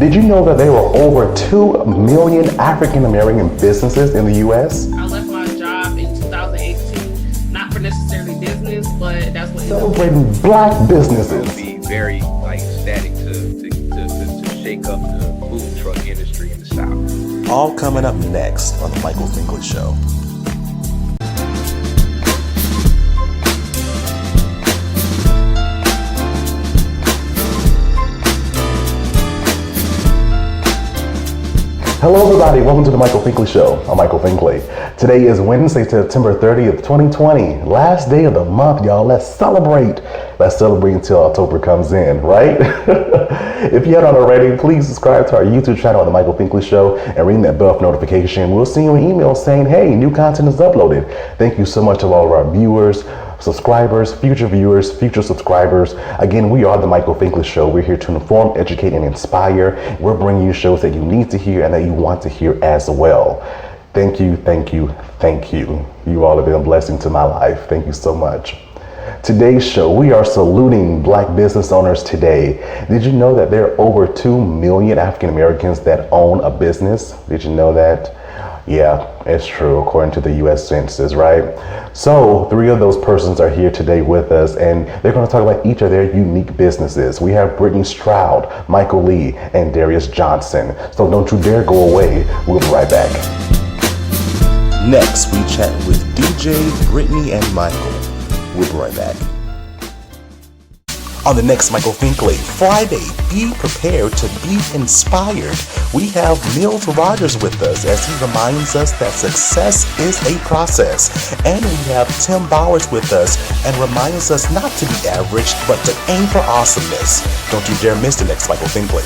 Did you know that there were over 2 million African American businesses in the U.S.? I left my job in 2018, not for necessarily business, but that's what Celebrating Black businesses. Be very ecstatic to shake up the food truck industry in the South. All coming up next on the Michael Finkley Show. Hello everybody, welcome to the Michael Finkley Show. I'm Michael Finkley. Today is Wednesday, September 30th, 2020. Last day of the month, y'all. Let's celebrate. Let's celebrate until October comes in, right? If you haven't already, please subscribe to our YouTube channel, The Michael Finkley Show, and ring that bell for notification. We'll send you an email saying, hey, new content is uploaded. Thank you so much to all of our viewers, subscribers, future subscribers. Again, we are The Michael Finkley Show. We're here to inform, educate, and inspire. We're bringing you shows that you need to hear and that you want to hear as well. Thank you, thank you, thank you. You all have been a blessing to my life. Thank you so much. Today's show, we are saluting Black business owners today. Did you know that there are over 2 million African Americans that own a business? Did you know that? Yeah, it's true, according to the U.S. Census, right? So 3 of those persons are here today with us, and they're going to talk about each of their unique businesses. We have Britney Stroud, Michael Lee, and Darius Johnson. So don't you dare go away. We'll be right back. Next, we chat with DJ, Britney, and Michael. We'll be right back. On the next Michael Finkley, Friday, be prepared to be inspired. We have Mills Rogers with us as he reminds us that success is a process. And we have Tim Bowers with us and reminds us not to be average, but to aim for awesomeness. Don't you dare miss the next Michael Finkley.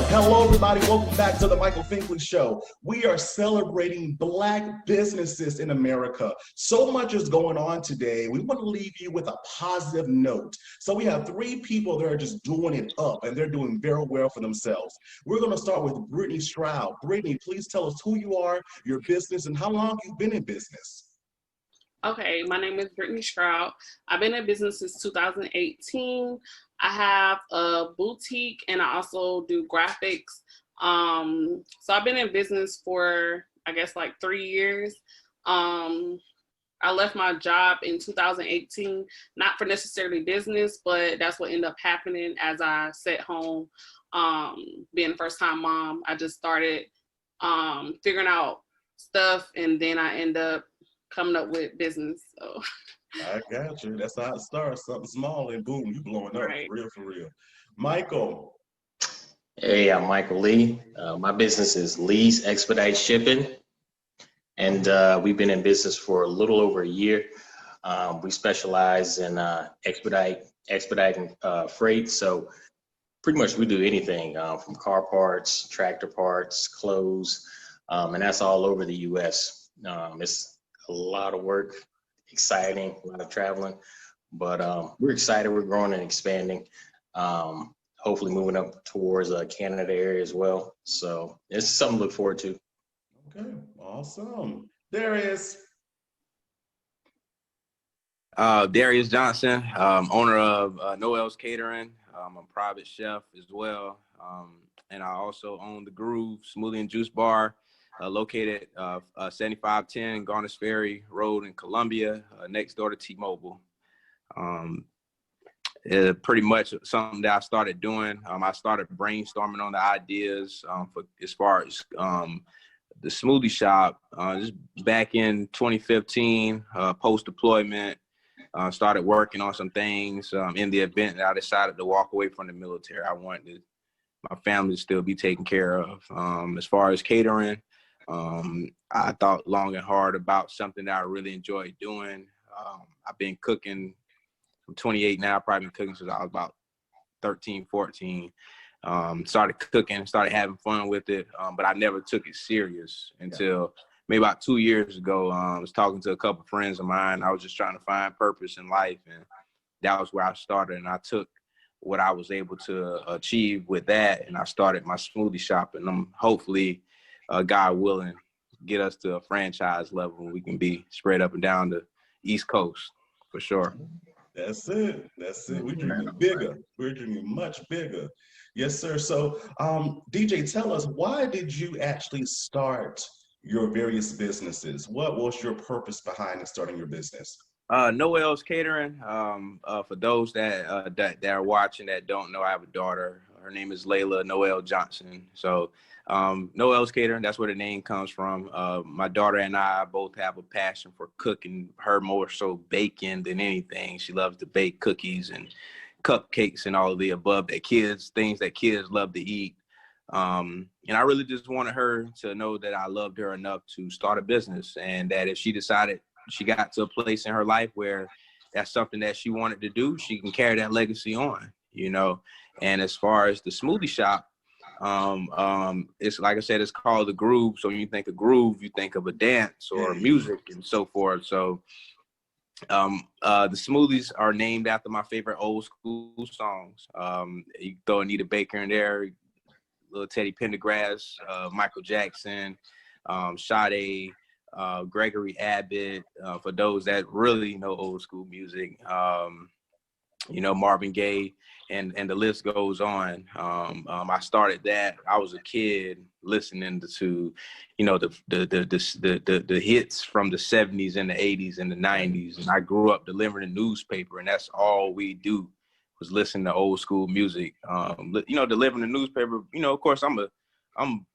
Hello everybody, welcome back to the Michael Finkley Show. We are celebrating Black businesses in America. So much is going on today. We want to leave you with a positive note. So we have 3 people that are just doing it up, and they're doing very well for themselves. We're going to start with Britney Stroud. Britney, please tell us who you are, your business, and how long you've been in business. Okay, my name is Britney Stroud. I've been in business since 2018. I have a boutique and I also do graphics. So I've been in business for, I guess, like 3 years. I left my job in 2018, not for necessarily business, but that's what ended up happening as I sat home, being a first-time mom. I just started figuring out stuff, and then I end up coming up with business. So I got you. That's how it starts. Something small and boom, you blowing up. Right. For real. Michael. Hey, I'm Michael Lee. My business is Lee's Expedite Shipping, and we've been in business for a little over a year. We specialize in expediting freight. So pretty much we do anything from car parts, tractor parts, clothes, and that's all over the U.S. It's a lot of work, exciting, a lot of traveling, but we're excited. We're growing and expanding. Hopefully moving up towards Canada area as well. So it's something to look forward to. Okay, awesome. Darius. Darius Johnson, owner of Noelle's Catering. I'm a private chef as well. And I also own The Groove Smoothie and Juice Bar, located 7510 Garners Ferry Road in Columbia, next door to T-Mobile. Pretty much something that I started doing. I started brainstorming on the ideas for as far as the smoothie shop just back in 2015, post-deployment. Started working on some things in the event that I decided to walk away from the military. I wanted my family to still be taken care of. As far as catering, I thought long and hard about something that I really enjoyed doing. I've been cooking. I'm 28 now. I've probably been cooking since I was about 13, 14. Started cooking, started having fun with it, but I never took it serious until maybe about 2 years ago. I was talking to a couple of friends of mine. I was just trying to find purpose in life, and that was where I started. And I took what I was able to achieve with that, and I started my smoothie shop. And I'm hopefully, God willing, get us to a franchise level and we can be spread up and down the East Coast for sure. That's it. That's it. We're Right dreaming on, right. bigger. We're dreaming much bigger. Yes, sir. So, DJ, tell us, why did you actually start your various businesses? What was your purpose behind starting your business? Noelle's Catering. For those that are watching that don't know, I have a daughter. Her name is Layla Noelle Johnson. So Noelle's Catering, that's where the name comes from. My daughter and I both have a passion for cooking. Her more so baking than anything. She loves to bake cookies and cupcakes and all of the above things that kids love to eat. And I really just wanted her to know that I loved her enough to start a business, and that if she decided she got to a place in her life where that's something that she wanted to do, she can carry that legacy on, you know. And as far as the smoothie shop, it's like I said, it's called the Groove. So when you think of groove, you think of a dance or music and so forth. So the smoothies are named after my favorite old school songs. You throw Anita Baker in there, little Teddy Pendergrass, Michael Jackson, Sade, Gregory Abbott, for those that really know old school music, Marvin Gaye, and the list goes on. I started that. I was a kid listening to, the hits from the 70s and the 80s and the 90s, and I grew up delivering a newspaper, and that's all we do was listen to old school music. Delivering the newspaper. Of course, I'm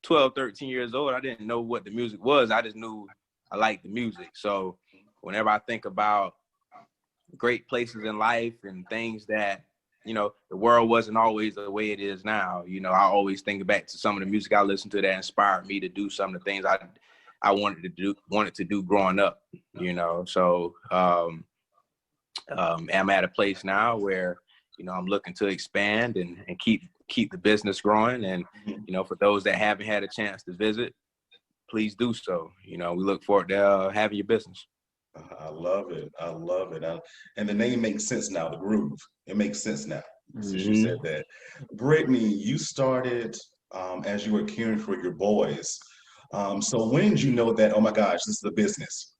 12, 13 years old. I didn't know what the music was. I just knew I liked the music. So whenever I think about great places in life and things that, the world wasn't always the way it is now, I always think back to some of the music I listened to that inspired me to do some of the things I wanted to do growing up, So I'm at a place now where, I'm looking to expand and keep the business growing. And, for those that haven't had a chance to visit, please do so. We look forward to having your business. I love it. I love it. And the name makes sense now, the Groove. It makes sense now, since you said that. Brittany, you started as you were caring for your boys. So when did you know that, oh my gosh, this is a business?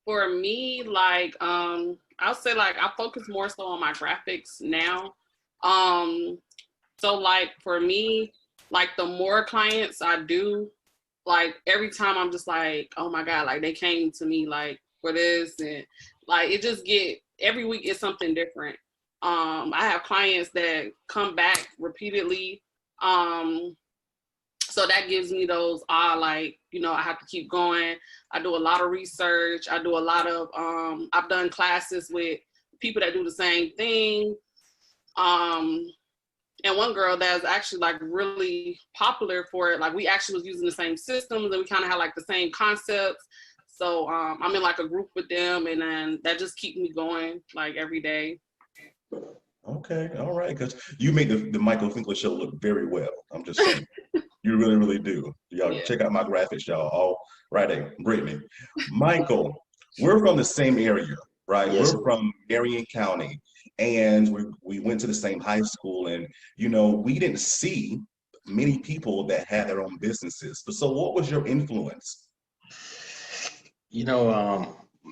For me, I'll say I focus more so on my graphics now. So for me, the more clients I do, every time I'm just oh my God, they came to me for this, and it just every week is something different. I have clients that come back repeatedly. So that gives me those, I have to keep going. I do a lot of research. I do a lot of, I've done classes with people that do the same thing. And one girl that's actually really popular for it, we actually was using the same systems, and we kind of had the same concepts. So I'm in a group with them, and then that just keeps me going every day. Okay, all right, because you make the Michael Finkley Show look very well. I'm just saying. You really, really do. Y'all check out my graphics, y'all. All right, hey, Brittany. Michael, we're from the same area, right? Yes. We're from Marion County, and we went to the same high school, and we didn't see many people that had their own businesses. So what was your influence?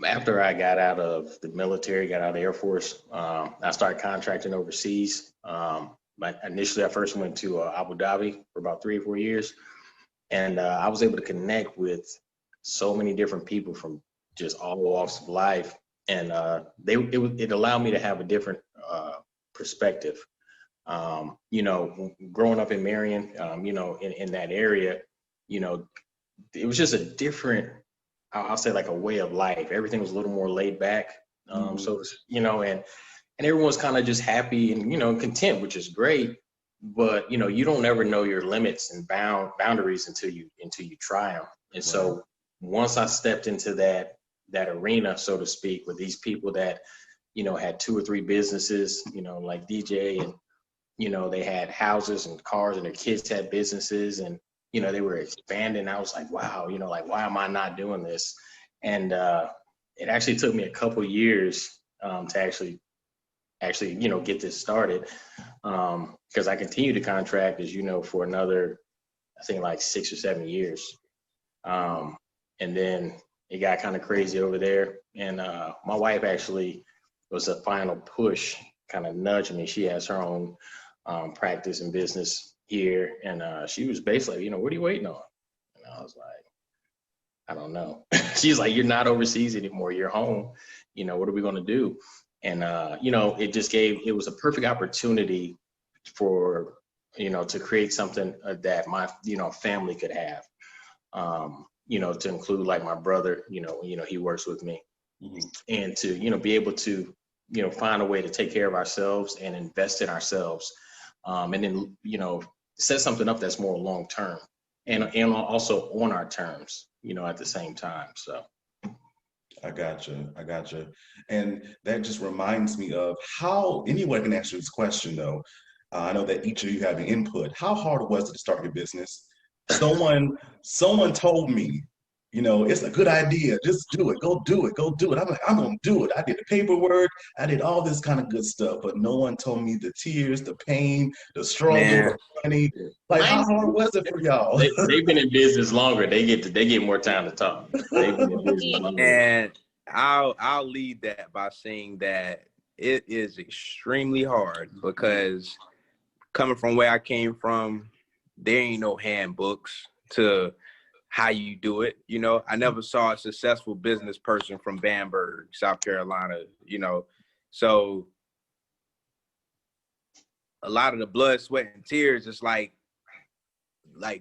After I got out of the military, got out of the Air Force, I started contracting overseas. Initially, I first went to Abu Dhabi for about 3 or 4 years, and I was able to connect with so many different people from just all walks of life, and it allowed me to have a different perspective. Growing up in Marion, in that area, it was just a different, I'll say a way of life. Everything was a little more laid back. So, and everyone's kind of just happy and, content, which is great. But, you don't ever know your limits and boundaries until you try them. And so once I stepped into that arena, so to speak, with these people that, had 2 or 3 businesses, like DJ, and, they had houses and cars, and their kids had businesses, and, they were expanding. I was like, wow, why am I not doing this? And it actually took me a couple years to actually, get this started, because I continued to contract, as for another, I think 6 or 7 years. And then it got kind of crazy over there. And my wife actually was a final push, kind of nudged me. She has her own practice and business here. And she was basically, you know, what are you waiting on? And I was like, I don't know. She's like, you're not overseas anymore. You're home. You know, what are we going to do? And, you know, it was a perfect opportunity for, you know, to create something that my, you know, family could have, you know, to include like my brother, you know, he works with me, and to, you know, be able to, you know, find a way to take care of ourselves and invest in ourselves. And then, you know, set something up that's more long-term and also on our terms, you know, at the same time. So. I gotcha. And that just reminds me of how anyone can answer this question, though. I know that each of you have an input. How hard was it to start your business? Someone told me, you know, it's a good idea. Just do it. Go do it. Go do it. I'm like, I'm gonna do it. I did the paperwork. I did all this kind of good stuff, but no one told me the tears, the pain, the struggle, Man, the money. Like, how hard was it for y'all? They've been in business longer. They get more time to talk. They've been in business longer. and I'll lead that by saying that it is extremely hard, because coming from where I came from, there ain't no handbooks to how you do it. You know, I never saw a successful business person from Bamberg, South Carolina, you know. So a lot of the blood, sweat, and tears is like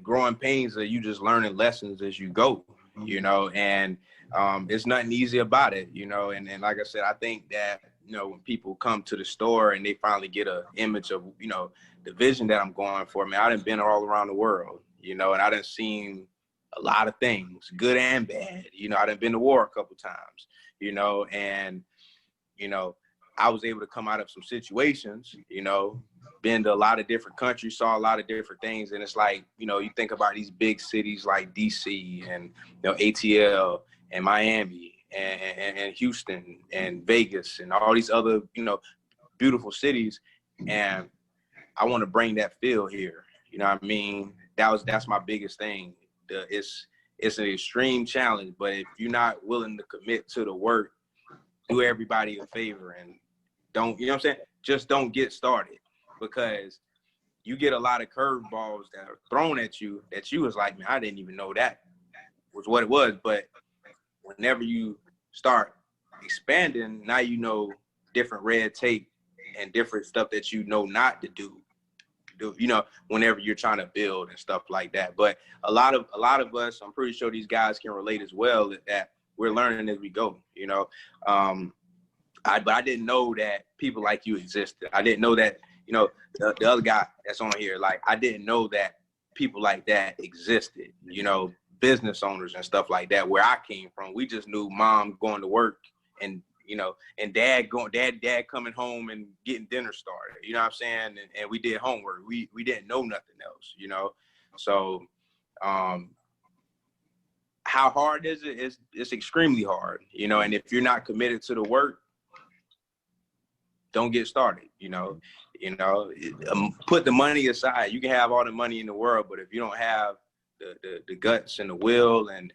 growing pains, or you just learning lessons as you go, you know, and it's nothing easy about it, you know. And like I said, I think that, you know, when people come to the store and they finally get an image of, you know, the vision that I'm going for, man, I done been all around the world, you know, and I done seen a lot of things, good and bad. You know, I done been to war a couple times, you know, and, you know, I was able to come out of some situations, you know, been to a lot of different countries, saw a lot of different things. And it's like, you know, you think about these big cities like DC and, you know, ATL and Miami and Houston and Vegas and all these other, you know, beautiful cities. And I want to bring that feel here. You know what I mean? That's my biggest thing. It's an extreme challenge, but if you're not willing to commit to the work, do everybody a favor and don't, you know what I'm saying? Just don't get started, because you get a lot of curveballs that are thrown at you that you was like, man, I didn't even know that was what it was. But whenever you start expanding, now you know different red tape and different stuff that you know not to do, you know, whenever you're trying to build and stuff like that. But a lot of us, I'm pretty sure these guys can relate as well, that we're learning as we go, you know. But I didn't know that people like you existed. I didn't know that, you know, the other guy that's on here, like, I didn't know that people like that existed, you know, business owners and stuff like that. Where I came from, we just knew mom going to work and, you know, and dad coming home and getting dinner started, you know what I'm saying? And we did homework. We didn't know nothing else, you know? So, how hard is it? It's extremely hard, you know, and if you're not committed to the work, don't get started, you know. Put the money aside. You can have all the money in the world, but if you don't have the guts and the will and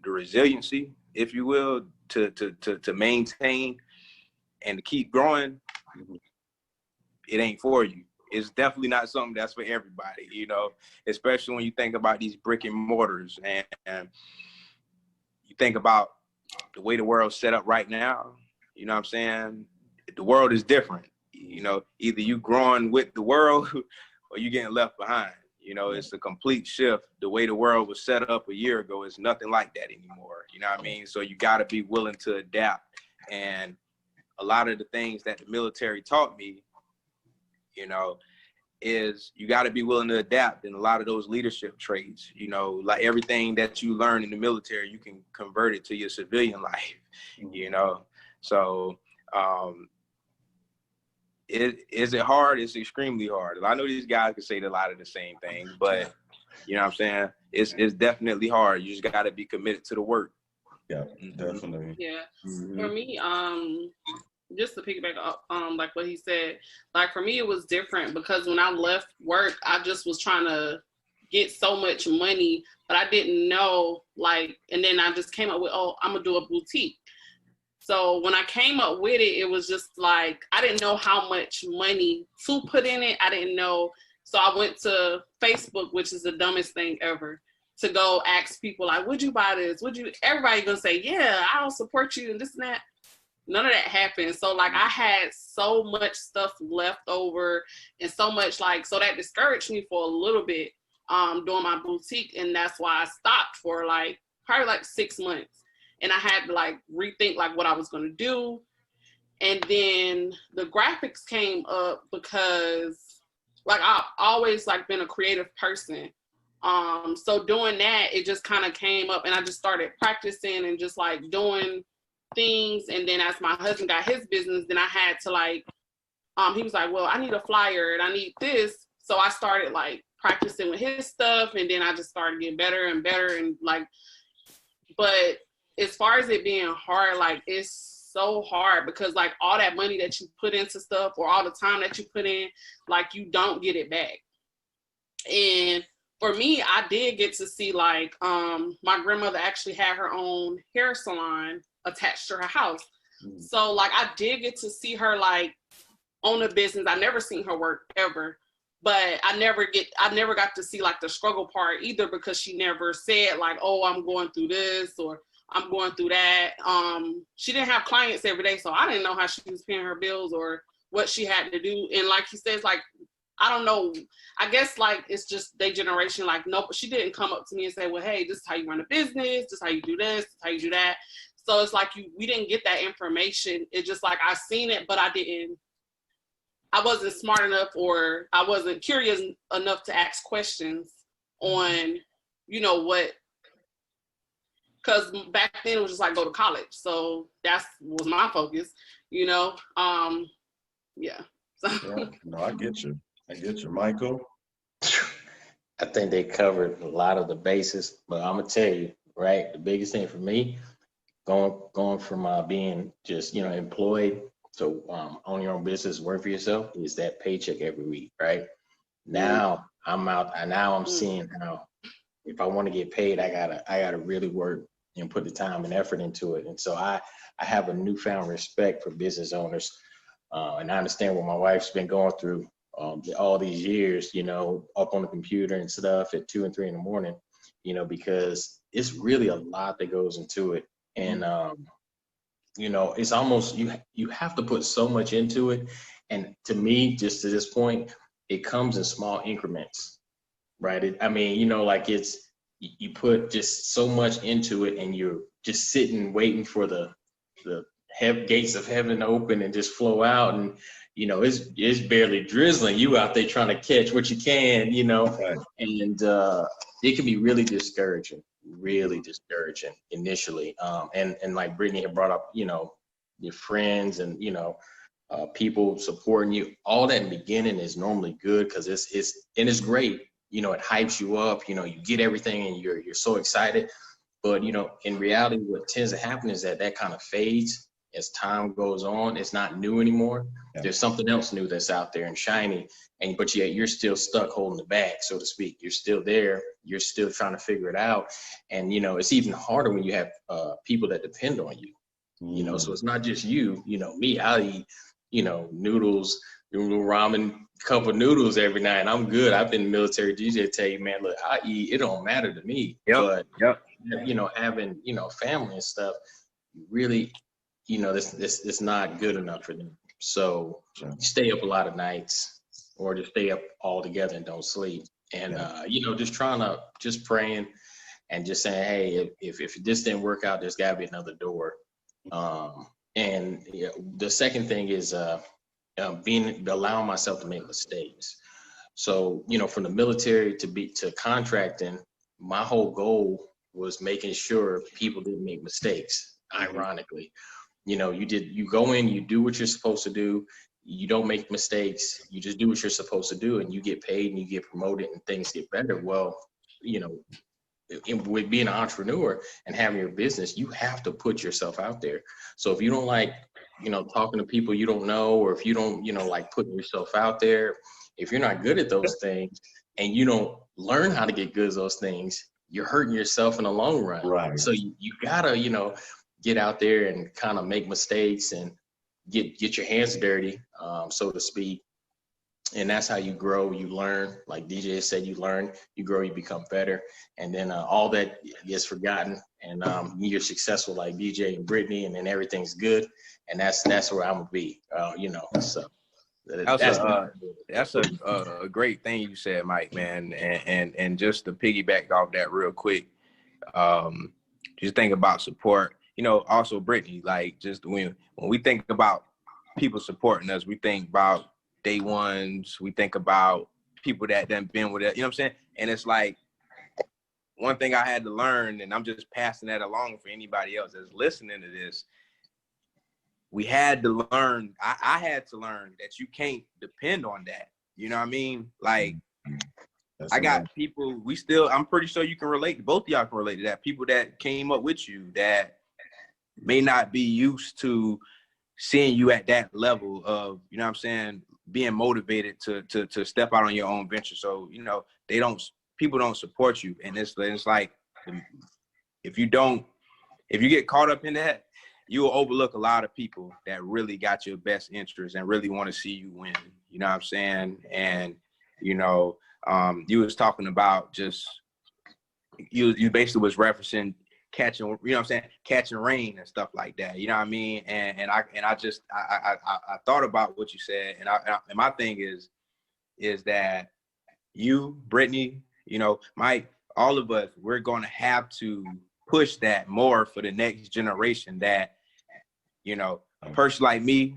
the resiliency, if you will, to maintain and to keep growing, it ain't for you. It's definitely not something that's for everybody, you know, especially when you think about these brick and mortars and you think about the way the world's set up right now. You know what I'm saying? The world is different. You know, either you growing with the world or you getting left behind. You know, it's a complete shift. The way the world was set up a year ago is nothing like that anymore. You know what I mean? So you got to be willing to adapt. And a lot of the things that the military taught me, you know, is you got to be willing to adapt. And a lot of those leadership traits, you know, like everything that you learn in the military, you can convert it to your civilian life, you know. So, is it hard? It's extremely hard. I know these guys can say a lot of the same things, but you know what I'm saying? It's definitely hard. You just got to be committed to the work. Yeah, definitely. Yeah. For me, just to piggyback up like what he said, like for me it was different because when I left work, I just was trying to get so much money, but I didn't know, like, and then I just came up with, oh, I'm gonna do a boutique. So when I came up with it, it was just like, I didn't know how much money to put in it. I didn't know. So I went to Facebook, which is the dumbest thing ever, to go ask people like, would you buy this? Everybody gonna say, yeah, I'll support you and this and that. None of that happened. So like I had so much stuff left over and so much like, so that discouraged me for a little bit doing my boutique. And that's why I stopped for like probably like 6 months. And I had to like rethink like what I was gonna do. And then the graphics came up because like I've always like been a creative person. So doing that, it just kind of came up and I just started practicing and just like doing things. And then as my husband got his business, then I had to like, he was like, well, I need a flyer and I need this. So I started like practicing with his stuff. And then I just started getting better and better. And like, but as far as it being hard, like it's so hard because like all that money that you put into stuff or all the time that you put in, like you don't get it back. And for me, I did get to see like, my grandmother actually had her own hair salon attached to her house. Mm-hmm. So like I did get to see her like own a business. I never seen her work ever, but I never got to see like the struggle part either because she never said like, oh, I'm going through this or I'm going through that. She didn't have clients every day, so I didn't know how she was paying her bills or what she had to do. And like he says, like, I don't know, I guess like it's just their generation, like, no, she didn't come up to me and say, well, hey, this is how you run a business, this is how you do this is how you do that. So it's like we didn't get that information. It's just like I seen it, but I wasn't smart enough or I wasn't curious enough to ask questions on, you know, what, because back then it was just like go to college. So that was my focus, you know? Yeah. Yeah. No, I get you. Michael. I think they covered a lot of the bases, but I'm gonna tell you, right? The biggest thing for me, going from being just, you know, employed to own your own business, work for yourself, is that paycheck every week, right? Now I'm out, and now I'm seeing how if I want to get paid, I gotta really work and put the time and effort into it. And so I have a newfound respect for business owners, and I understand what my wife's been going through all these years, you know, up on the computer and stuff at 2 and 3 in the morning, you know, because it's really a lot that goes into it. And, you know, it's almost, you have to put so much into it. And to me, just to this point, it comes in small increments, right? I mean, you know, like you put just so much into it and you're just sitting, waiting for the gates of heaven to open and just flow out. And, you know, it's barely drizzling. You out there trying to catch what you can, you know, right. And it can be really discouraging initially. And like Brittany had brought up, you know, your friends and, you know, people supporting you, all that in the beginning is normally good because it's great. You know, it hypes you up, you know, you get everything and you're so excited. But, you know, in reality, what tends to happen is that kind of fades as time goes on. It's not new anymore. Yeah. There's something else new that's out there and shiny, but yet you're still stuck holding the bag, so to speak. You're still there. You're still trying to figure it out. And, you know, it's even harder when you have people that depend on you, you know, so it's not just you, you know, me, I eat, you know, noodles, ramen, cup of noodles every night, and I'm good. I've been military DJ, tell you, man, look, I eat, it don't matter to me. But, you know, having, you know, family and stuff, really, you know, this not good enough for them. So you stay up a lot of nights or just stay up all together and don't sleep. And, you know, just praying and just saying, hey, if this didn't work out, there's gotta be another door. And the second thing is allowing myself to make mistakes. So, you know, from the military to contracting, my whole goal was making sure people didn't make mistakes, ironically. You know, you go in, you do what you're supposed to do. You don't make mistakes. You just do what you're supposed to do and you get paid and you get promoted and things get better. Well, you know, with being an entrepreneur and having your business, you have to put yourself out there. So if you don't like, you know, talking to people you don't know, or if you don't, you know, like putting yourself out there, if you're not good at those things and you don't learn how to get good at those things, you're hurting yourself in the long run. Right. So you gotta, get out there and kind of make mistakes and get your hands dirty, so to speak. And that's how you grow, you learn. Like DJ said, you learn, you grow, you become better. And then all that gets forgotten, and you're successful like DJ and Britney, and then everything's good. And that's where I'm gonna be, so. That's a great thing you said, Mike, man. And just to piggyback off that real quick, just think about support. Also Britney, like, just when we think about people supporting us, we think about day ones, we think about people that done been with it, you know what I'm saying? And it's like, one thing I had to learn, and I'm just passing that along for anybody else that's listening to this, we had to learn, I had to learn that you can't depend on that. You know what I mean? Like, I got people, I'm pretty sure you can relate, both of y'all can relate to that. People that came up with you that may not be used to seeing you at that level of, you know what I'm saying, being motivated to step out on your own venture. So, people don't support you. And it's like, if you get caught up in that, you will overlook a lot of people that really got your best interest and really want to see you win. You know what I'm saying? And, you was talking about just, you basically was referencing catching, you know what I'm saying, catching rain and stuff like that. You know what I mean? And I thought about what you said, and my thing is that you, Britney, Mike, all of us, we're going to have to push that more for the next generation. That, a person like me,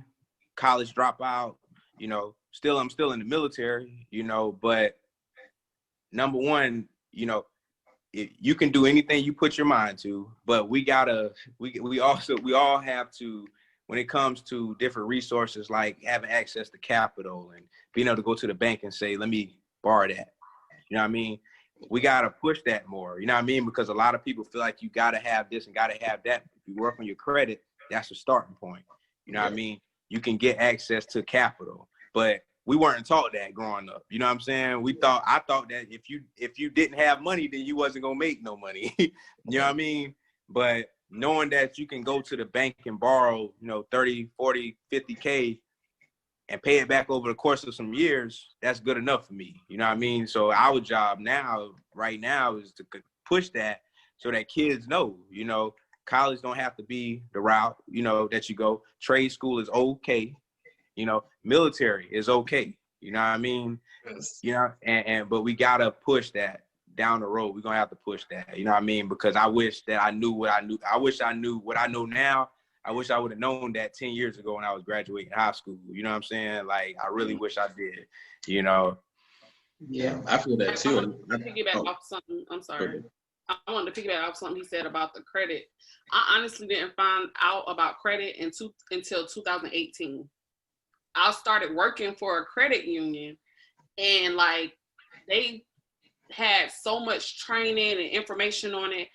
college dropout, I'm still in the military, but number one, you can do anything you put your mind to, but we all have to, when it comes to different resources, like having access to capital and being able to go to the bank and say, let me borrow that. You know what I mean? We got to push that more. You know what I mean? Because a lot of people feel like you got to have this and got to have that. If you work on your credit, that's a starting point. You know what I mean? You can get access to capital, but we weren't taught that growing up. You know what I'm saying? I thought that if you didn't have money, then you wasn't going to make no money. You know what I mean? But knowing that you can go to the bank and borrow, 30, 40, 50K and pay it back over the course of some years, that's good enough for me. You know what I mean? So our job right now is to push that so that kids know, college don't have to be the route, that you go. Trade school is okay. Military is okay. You know what I mean? Yes. But we gotta push that down the road. We're gonna have to push that. You know what I mean? Because I wish that I knew what I knew. I wish I knew what I know now. I wish I would have known that 10 years ago when I was graduating high school. You know what I'm saying? Like, I really wish I did. Yeah, I feel that too. I wanted to piggyback off something. I'm sorry. I wanted to piggyback off something he said about the credit. I honestly didn't find out about credit until 2018. I started working for a credit union, and like, they had so much training and information on it.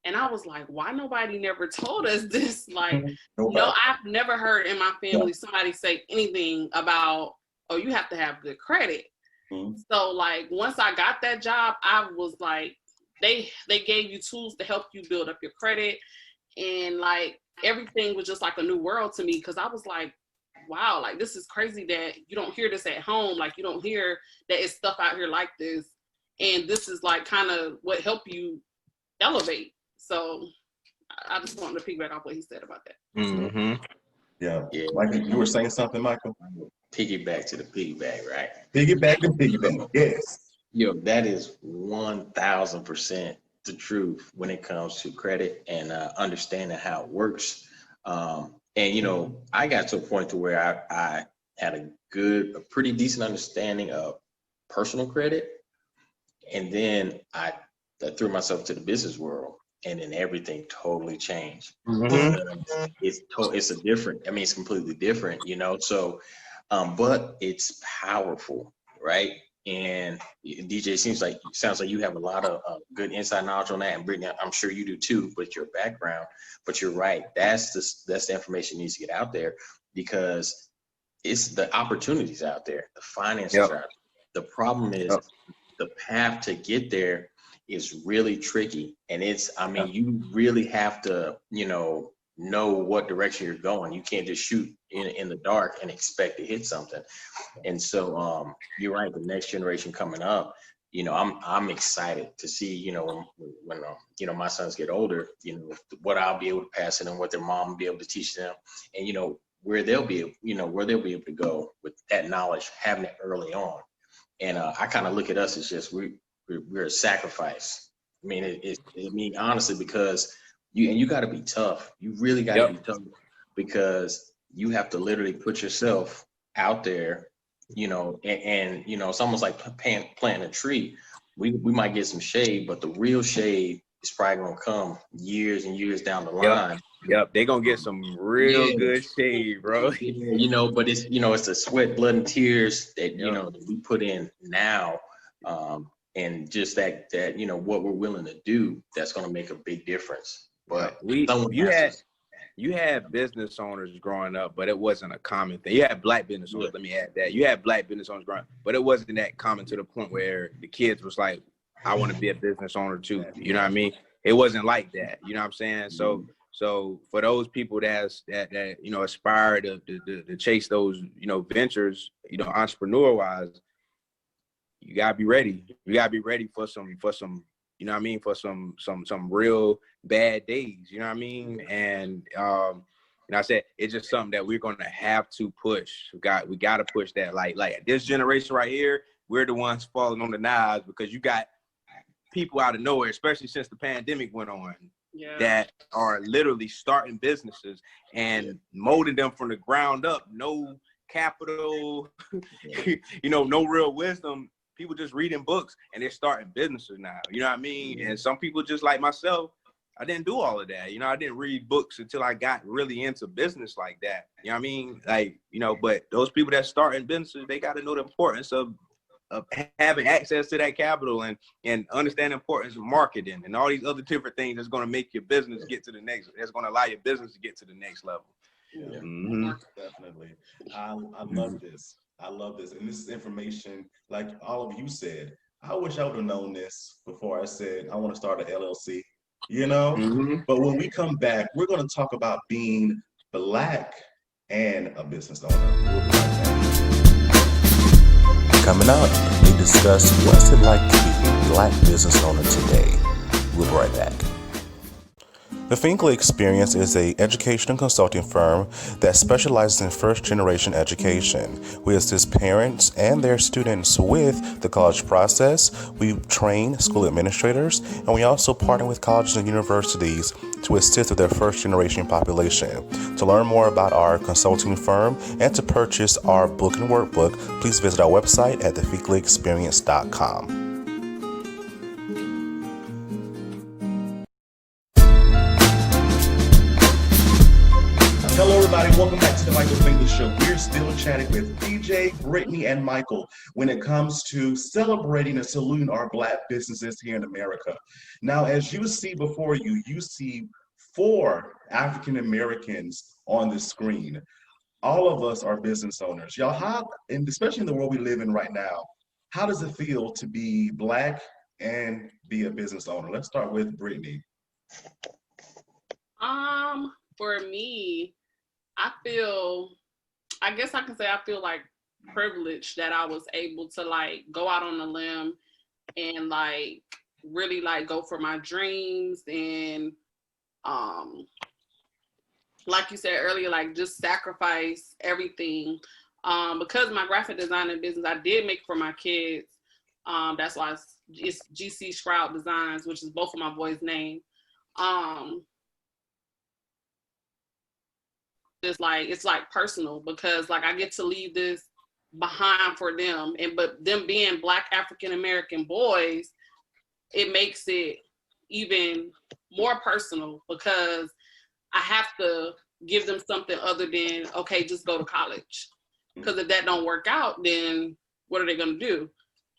And I was like, why nobody never told us this? Like, I've never heard in my family somebody say anything about, oh, you have to have good credit. Mm-hmm. So like, once I got that job, I was like, they gave you tools to help you build up your credit. And like, everything was just like a new world to me, because I was like, wow, like, this is crazy that you don't hear this at home. Like, you don't hear that it's stuff out here like this. And this is like kind of what helped you elevate. So I just wanted to piggyback off what he said about that. Mm-hmm. Yeah. Michael, you were saying something, Michael? Piggyback to the piggyback, right? Piggyback to piggyback, yes. That is 1000% the truth when it comes to credit and understanding how it works. And, I got to a point to where I had a pretty decent understanding of personal credit. And then I threw myself to the business world, and then everything totally changed. Mm-hmm. It's completely different, So, but it's powerful, right? And DJ, sounds like you have a lot of good inside knowledge on that, and Brittany, I'm sure you do too, with your background. But you're right, that's the information needs to get out there, because it's the opportunities out there, the finances are out there. The problem is the path to get there is really tricky. And you really have to, know what direction you're going. You can't just shoot in the dark and expect to hit something. And so you're right, the next generation coming up, I'm excited to see, when my sons get older, what I'll be able to pass it and what their mom will be able to teach them, and where they'll be able to go with that knowledge, having it early on. And I kind of look at us as just we're a sacrifice. I mean, honestly, because you got to be tough. You really got to be tough, because you have to literally put yourself out there, and it's almost like planting a tree. We might get some shade, but the real shade is probably gonna come years and years down the line. Yep, they're gonna get some real good shade, bro. But it's the sweat, blood, and tears that that we put in now, and just that what we're willing to do, that's gonna make a big difference. But you had business owners growing up, but it wasn't a common thing. You had black business owners. Let me add that. You had black business owners growing up, but it wasn't that common to the point where the kids was like, I want to be a business owner too. You know what I mean? It wasn't like that. You know what I'm saying? So for those people that aspire to chase those, ventures, entrepreneur wise, you gotta be ready. You gotta be ready for some, you know what I mean, for some real bad days, you know what I mean? And I said, it's just something that we're gonna have to push. We gotta push that. Like this generation right here, we're the ones falling on the knives, because you got people out of nowhere, especially since the pandemic went on, that are literally starting businesses and molding them from the ground up. No capital, no real wisdom. People just reading books and they're starting businesses now. You know what I mean? And some people just like myself, I didn't do all of that. I didn't read books until I got really into business like that. You know what I mean? Like, but those people that start in businesses, they got to know the importance of having access to that capital and understand the importance of marketing and all these other different things that's going to make your business get to the next, that's going to allow your business to get to the next level. Yeah, definitely. I love this. I love this. And this is information, like all of you said. I wish I would have known this before I said I want to start an LLC, But when we come back, we're going to talk about being Black and a business owner. We'll be right back. Coming up, we discuss what's it like to be a Black business owner today. We'll be right back. The Finkley Experience is an education and consulting firm that specializes in first-generation education. We assist parents and their students with the college process. We train school administrators, and we also partner with colleges and universities to assist with their first-generation population. To learn more about our consulting firm and to purchase our book and workbook, please visit our website at thefinkleyexperience.com. Hello, everybody. Welcome back to the Michael Finkley Show. We're still chatting with DJ, Britney, and Michael when it comes to celebrating and saluting our Black businesses here in America. Now, as you see before you, you see 4 African Americans on the screen. All of us are business owners. Y'all, and especially in the world we live in right now, how does it feel to be Black and be a business owner? Let's start with Britney. For me, I guess I can say I feel like privileged that I was able to like go out on a limb and like really like go for my dreams and like you said earlier, like just sacrifice everything. Because my graphic design business, I did make for my kids. That's why it's GC.Stroud Design, which is both of my boys' name. It's like personal because like I get to leave this behind for them, but them being Black African American boys, it makes it even more personal because I have to give them something other than, okay, just go to college. Because if that don't work out, then what are they gonna do?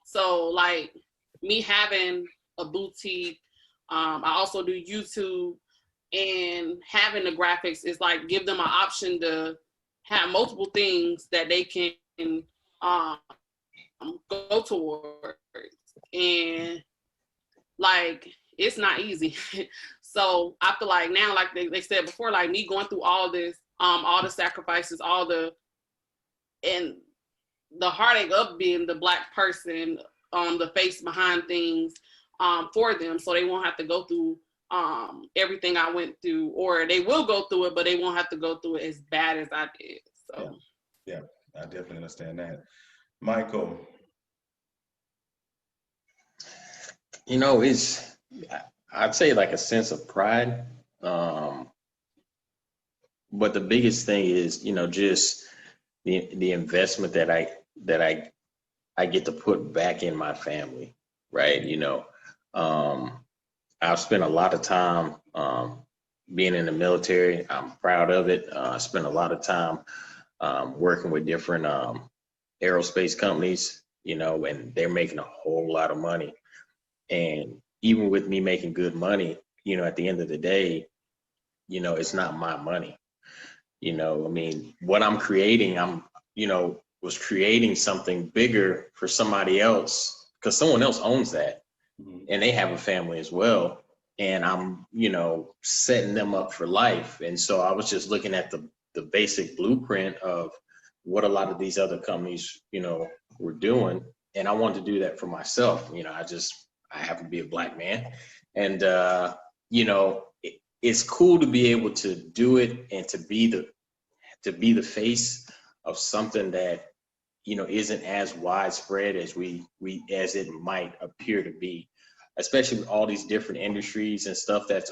So like me having a boutique, I also do YouTube, and having the graphics is like give them an option to have multiple things that they can go towards. and like it's not easy. So I feel like now, like they said before, like me going through all this, all the sacrifices, and the heartache of being the Black person, the face behind things, for them, so they won't have to go through everything I went through, or they will go through it, but they won't have to go through it as bad as I did. So yeah, I definitely understand that. Michael. You know, I'd say like a sense of pride. But the biggest thing is, you know, just the investment that I get to put back in my family, right? You know, I've spent a lot of time being in the military. I'm proud of it. I spent a lot of time working with different aerospace companies, you know, and they're making a whole lot of money. And even with me making good money, you know, at the end of the day, you know, it's not my money. You know, I mean, what I'm creating, was creating something bigger for somebody else, because someone else owns that and they have a family as well. And I'm, you know, setting them up for life. And so I was just looking at the basic blueprint of what a lot of these other companies, you know, were doing. And I wanted to do that for myself. You know, I happen to be a Black man. And, you know, it's cool to be able to do it and to be the face of something that, you know, isn't as widespread as as it might appear to be, especially with all these different industries and stuff that's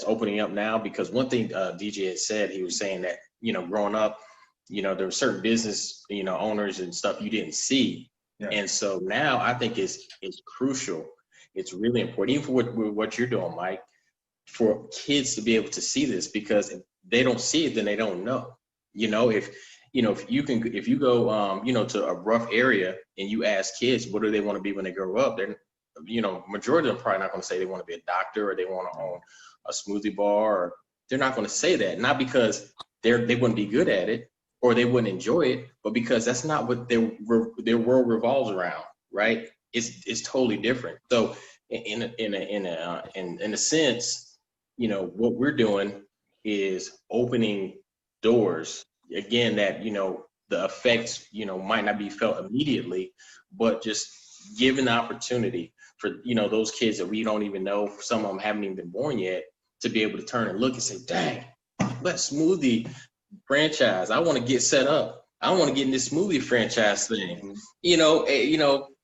opening up now. Because one thing DJ had said, he was saying that, you know, growing up, you know, there were certain business, you know, owners and stuff you didn't see. Yeah. And so now I think it's crucial. It's really important, even for what you're doing, Mike, for kids to be able to see this, because if they don't see it, then they don't know. You know, if you go, you know, to a rough area and you ask kids, what do they want to be when they grow up? They're, you know, majority of them probably not going to say they want to be a doctor or they want to own a smoothie bar, or they're not going to say that, not because they wouldn't be good at it or they wouldn't enjoy it, but because that's not what their world revolves around, right? It's totally different. So in a sense, you know, what we're doing is opening doors again that, you know, the effects, you know, might not be felt immediately, but just giving the opportunity for, you know, those kids that we don't even know, some of them haven't even been born yet, to be able to turn and look and say, dang, that smoothie franchise, I want to get set up. I want to get in this smoothie franchise thing, you know,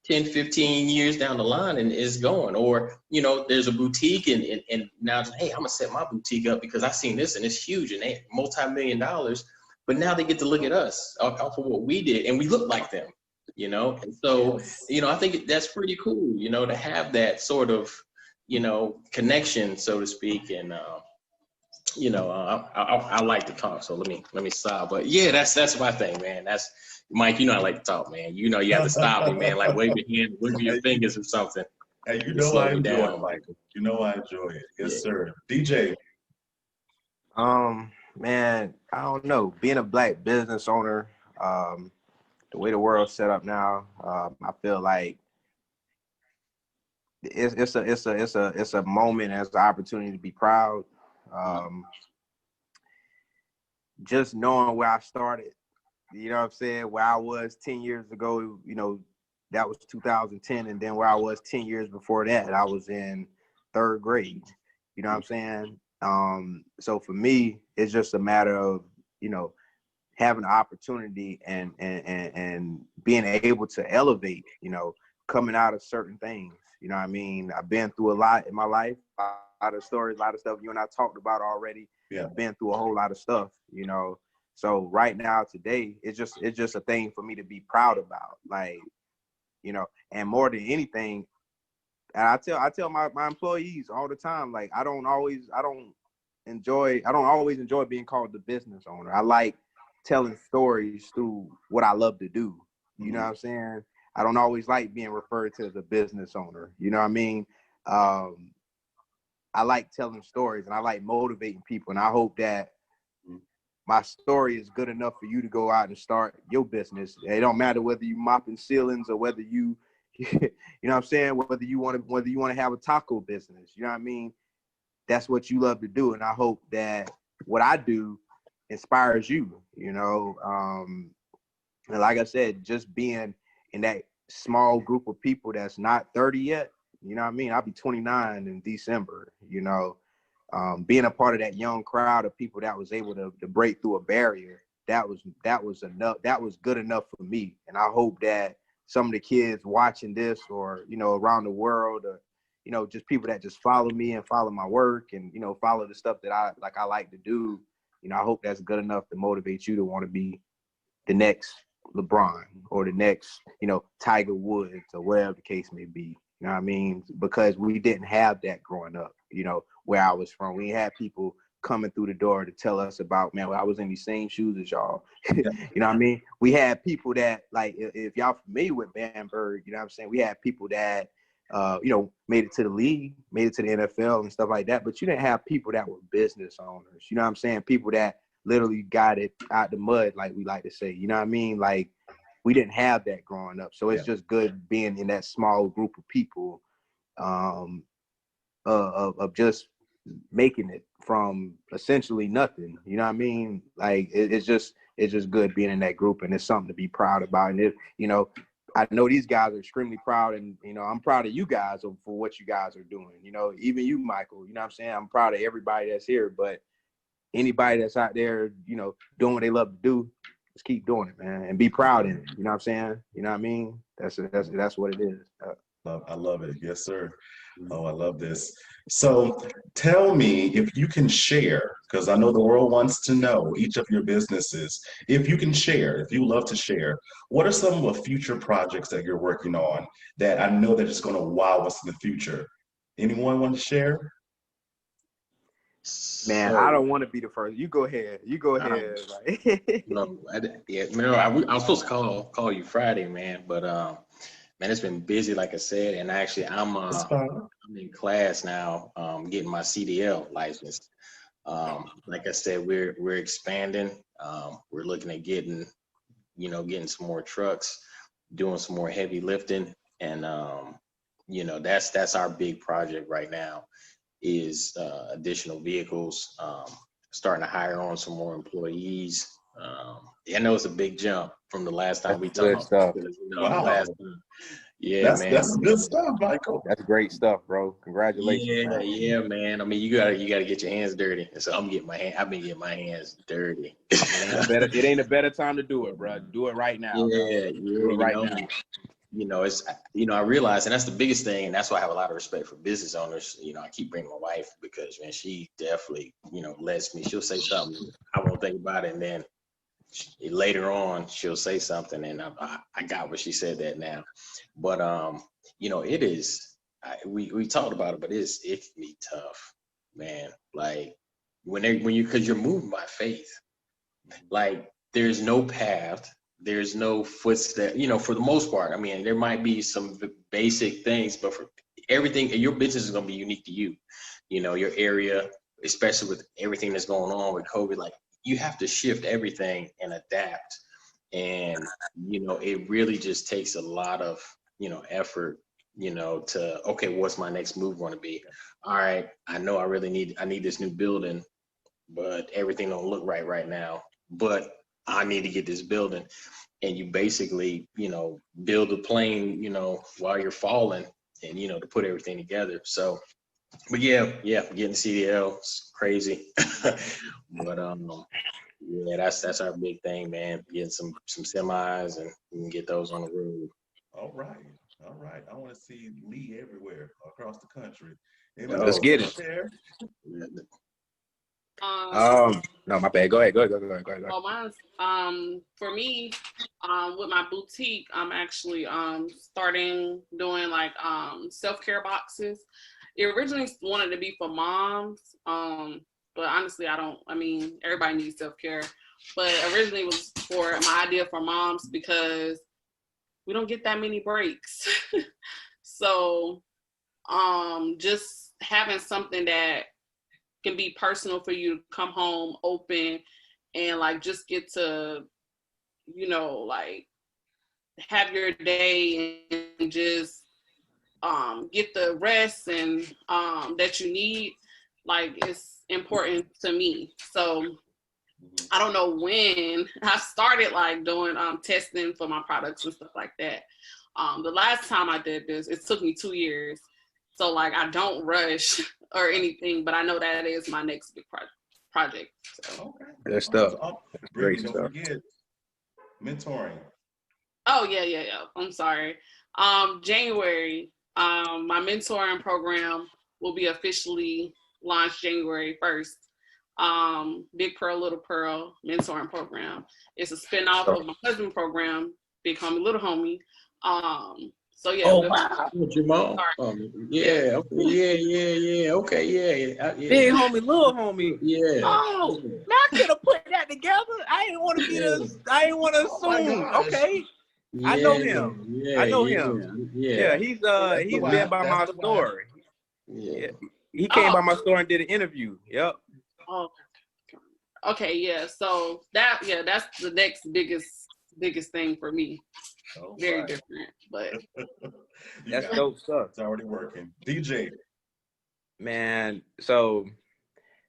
10, 15 years down the line, and it's going. Or, you know, there's a boutique and now, hey, I'm gonna set my boutique up because I seen this and it's huge and they multi-million-dollars, but now they get to look at us off of what we did and we look like them, you know? And so, you know, I think that's pretty cool, you know, to have that sort of, you know, connection, so to speak. And, you know, I like to talk, so let me stop. But yeah, that's my thing, man. That's Mike. You know I like to talk, man. You know you have to stop me, man. Like wave your hand, wave your fingers or something. Hey, you know I enjoy it, Michael. You know I enjoy it. Yes, sir. DJ. Man, I don't know. Being a Black business owner, the way the world's set up now, I feel like it's a moment as an opportunity to be proud. Just knowing where I started, you know what I'm saying, where I was 10 years ago, you know, that was 2010, and then where I was 10 years before that, I was in 3rd grade, you know what I'm saying? So for me, it's just a matter of, you know, having an opportunity and being able to elevate, you know, coming out of certain things, you know what I mean? I've been through a lot in my life, a lot of stories, a lot of stuff you and I talked about already. Yeah. I've been through a whole lot of stuff, you know. So right now, today, it's just a thing for me to be proud about, like, you know. And more than anything, and I tell my employees all the time, like, I don't always enjoy being called the business owner. I like telling stories through what I love to do. You know what I'm saying? I don't always like being referred to as a business owner. You know what I mean? I like telling stories and I like motivating people. And I hope that my story is good enough for you to go out and start your business. It don't matter whether you mopping ceilings or whether you you know what I'm saying? Whether you want to have a taco business, you know what I mean? That's what you love to do. And I hope that what I do inspires you, you know? And like I said, just being in that small group of people that's not 30 yet, you know what I mean? I'll be 29 in December, you know, being a part of that young crowd of people that was able to break through a barrier, that was enough. That was good enough for me. And I hope that some of the kids watching this, or, you know, around the world, or, you know, just people that just follow me and follow my work and, you know, follow the stuff that I like to do, you know, I hope that's good enough to motivate you to want to be the next LeBron or the next, you know, Tiger Woods or whatever the case may be. You know what I mean? Because we didn't have that growing up, you know, where I was from. We had people coming through the door to tell us about, man, well, I was in these same shoes as y'all. You know what I mean? We had people that, like, if y'all familiar with Bamberg, you know what I'm saying? We had people that, you know, made it to the league, made it to the NFL and stuff like that. But you didn't have people that were business owners. You know what I'm saying? People that literally got it out the mud, like we like to say. You know what I mean? Like, we didn't have that growing up. So it's just good being in that small group of people, of just making it from essentially nothing. You know what I mean? Like, it's just good being in that group, and it's something to be proud about. And if, you know, I know these guys are extremely proud, and, you know, I'm proud of you guys for what you guys are doing. You know, even you, Michael, you know what I'm saying? I'm proud of everybody that's here, but anybody that's out there, you know, doing what they love to do, just keep doing it, man, and be proud in it. You know what I'm saying? You know what I mean? That's what it is. I love it. Yes, sir. Oh, I love this. So tell me, if you can share, because I know the world wants to know each of your businesses. If you can share, if you love to share, what are some of the future projects that you're working on that I know that is going to wow us in the future? Anyone want to share? Man, I don't want to be the first. You go ahead. You go ahead. No, I was supposed to call you Friday, man, but man, it's been busy, like I said, and actually I'm in class now, getting my CDL license. Like I said, we're expanding. We're looking at getting some more trucks, doing some more heavy lifting, and you know, that's our big project right now, is additional vehicles, starting to hire on some more employees. I know it's a big jump from the last time we talked. Stuff. Wow. Man. That's good stuff, Michael. That's great stuff, bro. Congratulations. Yeah, man. I mean, you gotta get your hands dirty. And so I've been getting my hands dirty. It ain't a better time to do it, bro. Do it right now. Yeah, do it right now. You know, it's, you know, I realize, and that's the biggest thing, and that's why I have a lot of respect for business owners. You know, I keep bringing my wife, because, man, she definitely, you know, lets me. She'll say something, I won't think about it, and then later on she'll say something, and I got what she said that now. But you know, it is. We talked about it, but it can be tough, man. Like because you're moving by faith. Like, there's no path. There's no footstep, you know, for the most part. I mean, there might be some basic things, but for everything, your business is going to be unique to you. You know, your area, especially with everything that's going on with COVID, like, you have to shift everything and adapt. And, you know, it really just takes a lot of, you know, effort, you know, to, okay, what's my next move going to be? All right, I know I need this new building, but everything don't look right now. But I need to get this building. And you basically, you know, build a plane, you know, while you're falling, and, you know, to put everything together. So, but yeah, getting CDL is crazy. But yeah, that's our big thing, man. Getting some semis, and we can get those on the road. All right. I want to see Lee everywhere across the country. Let's get it. Share? No, my bad. Go ahead. Well, mine's, for me, with my boutique, I'm actually starting doing like self-care boxes. It originally wanted to be for moms, but honestly, everybody needs self-care. But originally it was for my idea for moms, because we don't get that many breaks. So just having something that can be personal for you to come home, open, and like just get to, you know, like have your day and just get the rest and that you need, like, it's important to me. So I don't know when I started like doing testing for my products and stuff like that. The last time I did this, it took me 2 years. So like I don't rush or anything, but I know that is my next big project. So. Okay. Good stuff. Brittany, don't forget mentoring. Oh yeah. I'm sorry. January, my mentoring program will be officially launched January 1st. Big Pearl, Little Pearl mentoring program. It's a spinoff of my husband program, Big Homie, Little Homie. So yeah. Oh wow, Jamal. Yeah. Okay, yeah. Big homie, little homie. Yeah. Oh, man, I could have put that together. I didn't want to be I didn't want to assume. Okay. Yeah, I know him. Yeah, I know him. Yeah, he's been by my store. Yeah. He came by my store and did an interview. Yep. Oh, okay, yeah. So that's the next biggest thing for me. Very different, but that's dope stuff. It's already working. DJ. Man, so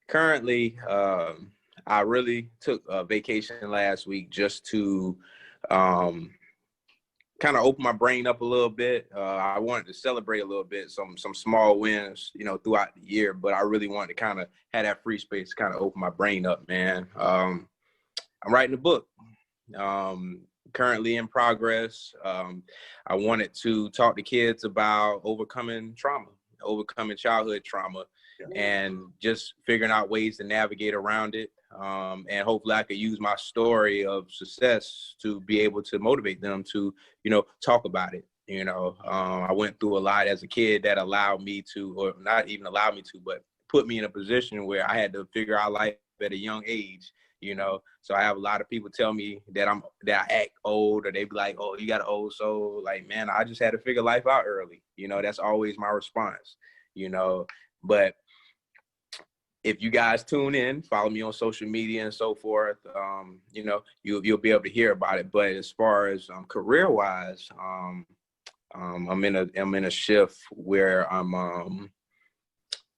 currently I really took a vacation last week just to kind of open my brain up a little bit. I wanted to celebrate a little bit, some small wins, throughout the year, but I really wanted to kind of have that free space to kind of open my brain up, man. I'm writing a book. Currently in progress. I wanted to talk to kids about overcoming childhood trauma, and just figuring out ways to navigate around it. And hopefully I could use my story of success to be able to motivate them to, talk about it. I went through a lot as a kid that allowed me to, or not even allowed me to, but put me in a position where I had to figure out life at a young age. So I have a lot of people tell me that I act old, or they be like, "Oh, you got an old soul." Like, man, I just had to figure life out early. That's always my response. But if you guys tune in, follow me on social media and so forth, you'll be able to hear about it. But as far as career wise, I'm in a shift where I'm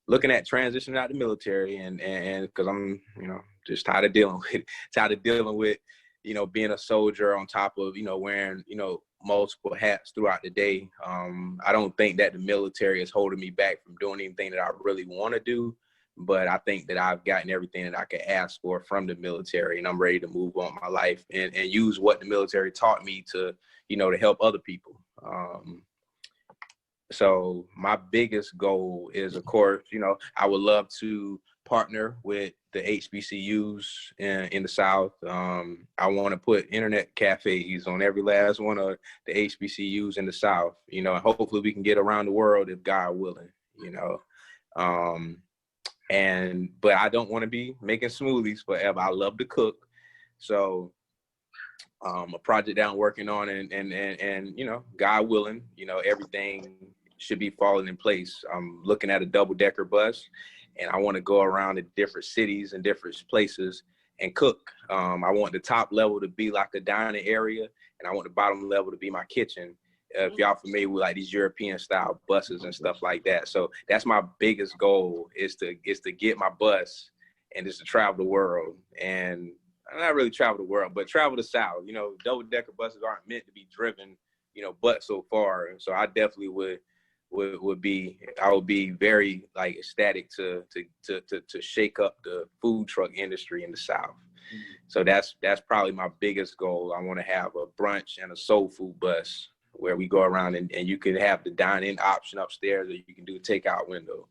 looking at transitioning out the military, and because I'm just tired of dealing with being a soldier on top of wearing multiple hats throughout the day. I don't think that the military is holding me back from doing anything that I really want to do, but I think that I've gotten everything that I could ask for from the military, and I'm ready to move on my life and use what the military taught me to to help other people. So my biggest goal is, of course, I would love to partner with the HBCUs in the South. I want to put internet cafes on every last one of the HBCUs in the South, and hopefully we can get around the world if God willing, but I don't want to be making smoothies forever. I love to cook. So a project that I'm working on, and God willing, everything should be falling in place. I'm looking at a double-decker bus, and I want to go around to different cities and different places and cook. I want the top level to be like a dining area, and I want the bottom level to be my kitchen. If y'all familiar with like these European style buses and stuff like that. So that's my biggest goal, is to get my bus and just to travel the world. And not really travel the world, but travel the South. Double-decker buses aren't meant to be driven, but so far. And so I definitely would be very like ecstatic to shake up the food truck industry in the South. So that's probably my biggest goal. I want to have a brunch and a soul food bus where we go around and you can have the dine-in option upstairs, or you can do a takeout window.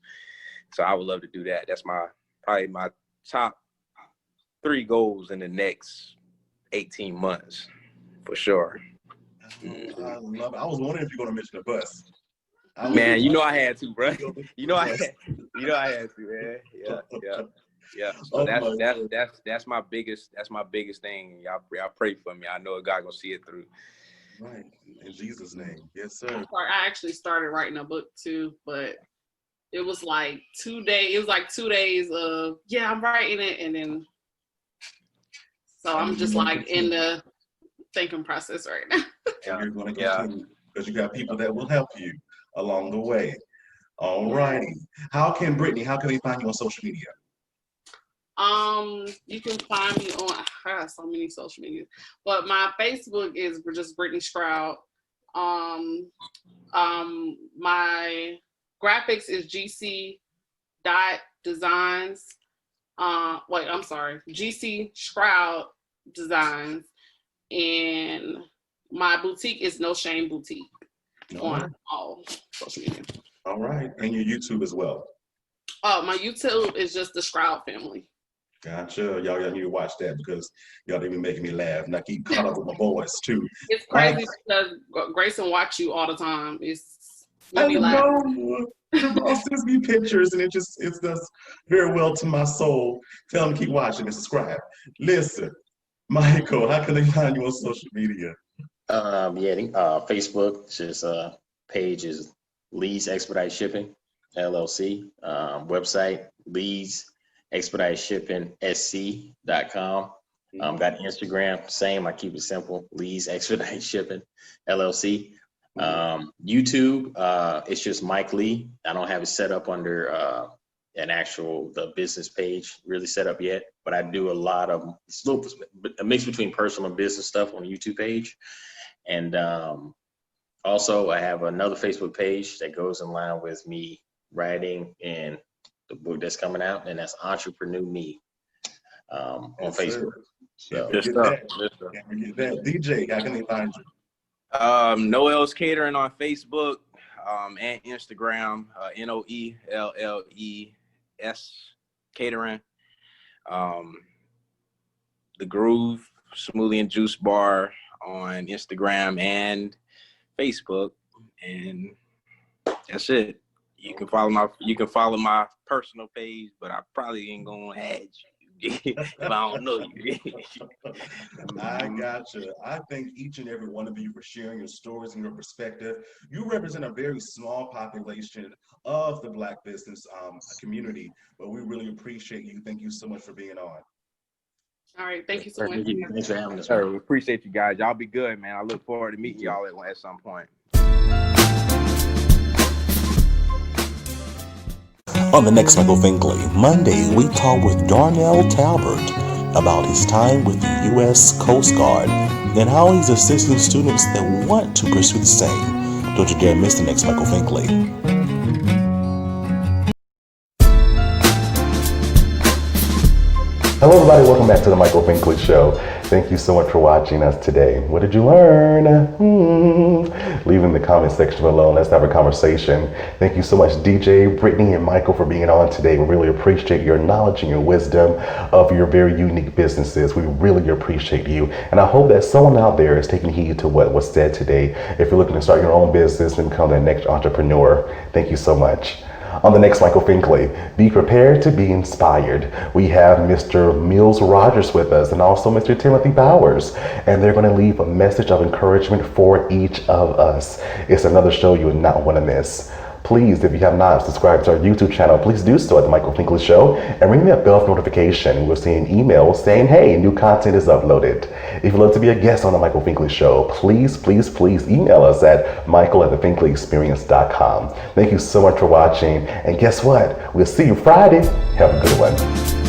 So I would love to do that. That's probably my top 3 goals in the next 18 months for sure. I love it. I was wondering if you're going to mention the bus. Man, I had to, bro. I had to, man. Yeah. So that's my biggest thing. Y'all pray for me. I know God gonna see it through. Right. In Jesus' name. Yes, sir. I actually started writing a book too, but it was like 2 days. It was like 2 days of I'm writing it, and then so I'm just like in the thinking process right now. And Yeah. you're going to Yeah. continue because you got people that will help you along the way. All righty. How can they find you on social media? You can find me on, I have so many social media, but my Facebook is just Britney Stroud. My graphics is GC.Designs. GC.Stroud Designs. And my boutique is No Shame Boutique on all social media. All right. And your YouTube as well. My YouTube is just the Stroud family. Gotcha. Y'all need to watch that because y'all they be making me laugh. And I keep caught up with my boys too. It's crazy because Grayson watch you all the time. I know. The boss sends me pictures and it does very well to my soul. Tell them keep watching and subscribe. Listen, Michael, how can they find you on social media? Facebook, just page is Lee's Expedite Shipping, LLC. Website, Lee's Expedite Shipping, SC.com. Got Instagram, same, I keep it simple, Lee's Expedite Shipping, LLC. YouTube, it's just Mike Lee. I don't have it set up under the business page really set up yet, but I do a lot of a mix between personal and business stuff on the YouTube page. And also I have another Facebook page that goes in line with me writing and the book that's coming out, and that's Entrepreneur Me on Facebook. So, that. DJ, how can they find you? Noelle's Catering on Facebook and Instagram, NOELLES Catering. The Groove Smoothie and Juice Bar on Instagram and Facebook, and that's it. You can follow my personal page, but I probably ain't gonna add you if I don't know you. I gotcha. I thank each and every one of you for sharing your stories and your perspective. You represent a very small population of the Black business community, but we really appreciate you. Thank you so much for being on. All right, thank you so much. Thanks for having us. We appreciate you guys. Y'all be good, man. I look forward to meeting y'all at some point. On the next Michael Finkley, Monday, we talk with Darnell Talbert about his time with the U.S. Coast Guard and how he's assisting students that want to pursue the same. Don't you dare miss the next Michael Finkley. Hello everybody, welcome back to the Michael Finkley Show. Thank you so much for watching us today. What did you learn? Leave in the comment section below. Let's have a conversation. Thank you so much, DJ, Brittany, and Michael for being on today. We really appreciate your knowledge and your wisdom of your very unique businesses. We really appreciate you. And I hope that someone out there is taking heed to what was said today. If you're looking to start your own business and become the next entrepreneur, thank you so much. On the next Michael Finkley, be prepared to be inspired. We have Mr. Mills Rogers with us and also Mr. Timothy Bowers, and they're going to leave a message of encouragement for each of us. It's another show you would not want to miss. Please, if you have not subscribed to our YouTube channel, please do so at the Michael Finkley Show and ring that bell for notification. We'll see an email saying, hey, new content is uploaded. If you'd love to be a guest on the Michael Finkley Show, please email us at michael@thefinkleyexperience.com. Thank you so much for watching. And guess what? We'll see you Friday. Have a good one.